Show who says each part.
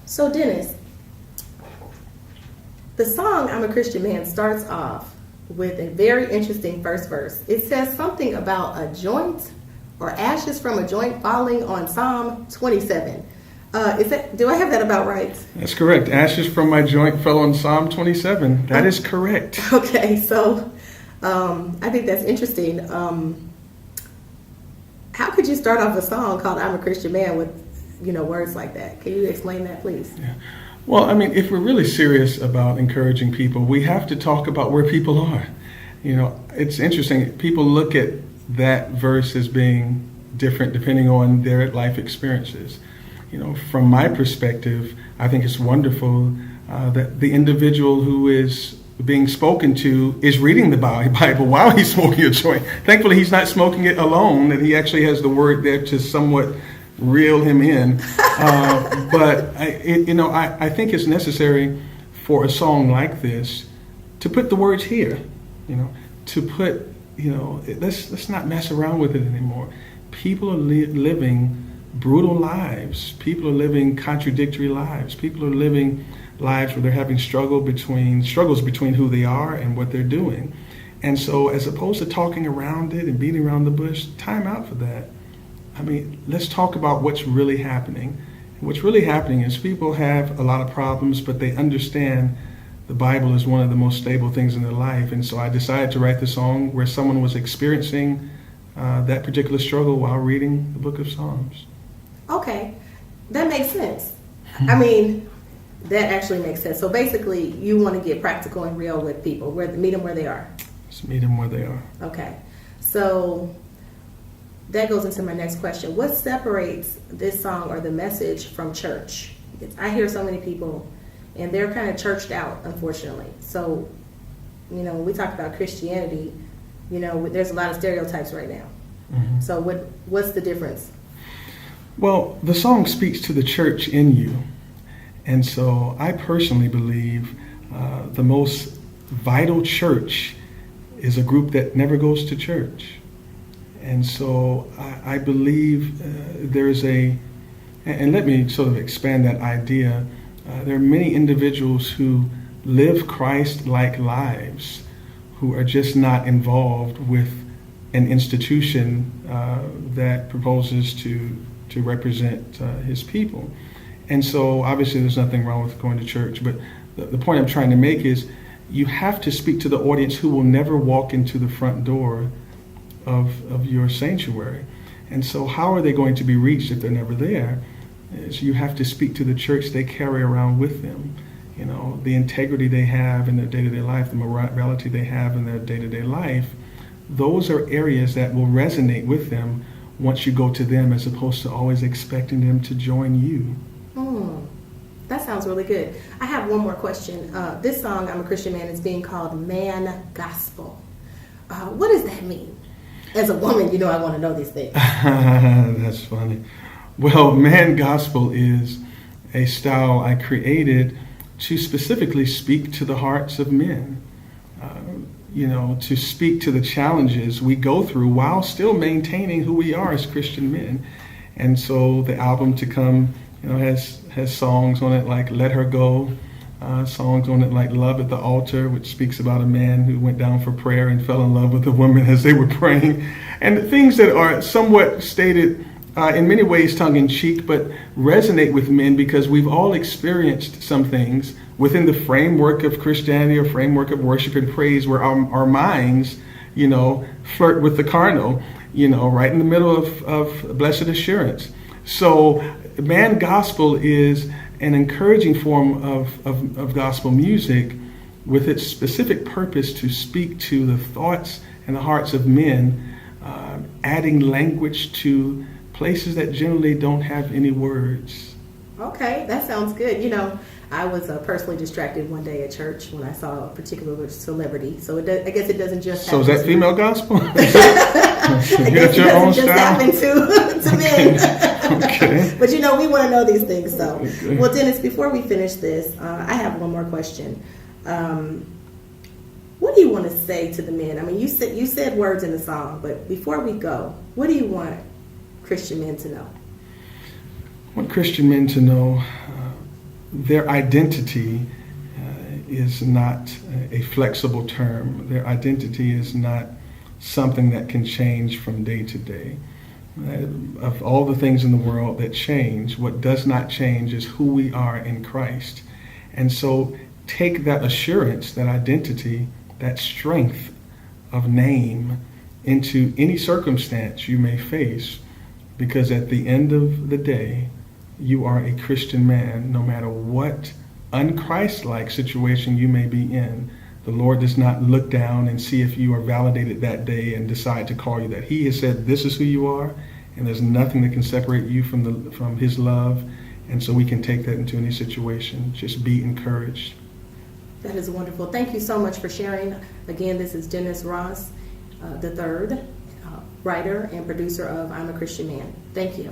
Speaker 1: So Dennis, the song I'm a Christian Man starts off with a very interesting first verse. It says something about a joint or ashes from a joint falling on Psalm 27. Do I have that about right?
Speaker 2: That's correct. Ashes from my joint fell on Psalm 27. That is correct.
Speaker 1: Okay, so I think that's interesting. How could you start off a song called I'm a Christian Man with, words like that? Can you explain that, please?
Speaker 2: Yeah. Well, I mean, if we're really serious about encouraging people, we have to talk about where people are. It's interesting. People look at that verse as being different depending on their life experiences. From my perspective, I think it's wonderful that the individual who is being spoken to is reading the Bible while he's smoking a joint. Thankfully, he's not smoking it alone, that he actually has the word there to somewhat reel him in. But I think it's necessary for a song like this to put the words here, to put, let's not mess around with it anymore. People are living brutal lives. People are living contradictory lives. People are living lives where they're having struggles between who they are and what they're doing. And so as opposed to talking around it and beating around the bush, time out for that. I mean, let's talk about what's really happening. And what's really happening is people have a lot of problems, but they understand the Bible is one of the most stable things in their life. And so I decided to write the song where someone was experiencing that particular struggle while reading the book of Psalms.
Speaker 1: Okay, that makes sense. I mean, that actually makes sense. So basically, you want to get practical and real with people, meet them where they are.
Speaker 2: Just meet them where they are.
Speaker 1: Okay, so that goes into my next question. What separates this song or the message from church? I hear so many people, and they're kind of churched out, unfortunately. So, when we talk about Christianity, there's a lot of stereotypes right now. Mm-hmm. So what's the difference?
Speaker 2: Well, the song speaks to the church in you. And so I personally believe the most vital church is a group that never goes to church. And so I believe there's and let me sort of expand that idea. There are many individuals who live Christ-like lives who are just not involved with an institution that proposes to represent his people. And so obviously there's nothing wrong with going to church, but the point I'm trying to make is you have to speak to the audience who will never walk into the front door of your sanctuary. And so how are they going to be reached if they're never there? Is you have to speak to the church they carry around with them. The integrity they have in their day-to-day life, the morality they have in their day-to-day life. Those are areas that will resonate with them once you go to them, as opposed to always expecting them to join you.
Speaker 1: That sounds really good. I have one more question. This song, I'm a Christian Man, is being called Man Gospel. What does that mean? As a woman, I want to know these things.
Speaker 2: That's funny. Well, Man Gospel is a style I created to specifically speak to the hearts of men. To speak to the challenges we go through while still maintaining who we are as Christian men. And so the album to come, has songs on it like Let Her Go, songs on it like Love at the Altar, which speaks about a man who went down for prayer and fell in love with a woman as they were praying. And things that are somewhat stated in many ways tongue-in-cheek, but resonate with men because we've all experienced some things within the framework of Christianity or framework of worship and praise where our minds, flirt with the carnal, right in the middle of blessed assurance. So Man Gospel is an encouraging form of gospel music with its specific purpose to speak to the thoughts and the hearts of men, adding language to places that generally don't have any words.
Speaker 1: Okay, that sounds good. I was personally distracted one day at church when I saw a particular celebrity. So I guess it doesn't just happen.
Speaker 2: So is that female gospel?
Speaker 1: I guess it doesn't just happen to men.
Speaker 2: Okay.
Speaker 1: But we want to know these things. So,
Speaker 2: okay.
Speaker 1: Well, Dennis, before we finish this, I have one more question. What do you want to say to the men? I mean, you said words in the song, but before we go, what do you want Christian men to know?
Speaker 2: I want Christian men to know their identity is not a flexible term. Their identity is not something that can change from day to day. Of all the things in the world that change, what does not change is who we are in Christ. And so take that assurance, that identity, that strength of name into any circumstance you may face, because at the end of the day, you are a Christian man, no matter what unchrist-like situation you may be in. The Lord does not look down and see if you are validated that day and decide to call you that. He has said, this is who you are, and there's nothing that can separate you from His love. And so we can take that into any situation. Just be encouraged.
Speaker 1: That is wonderful. Thank you so much for sharing. Again, this is Dennis Ross, the third, writer and producer of I'm a Christian Man. Thank you.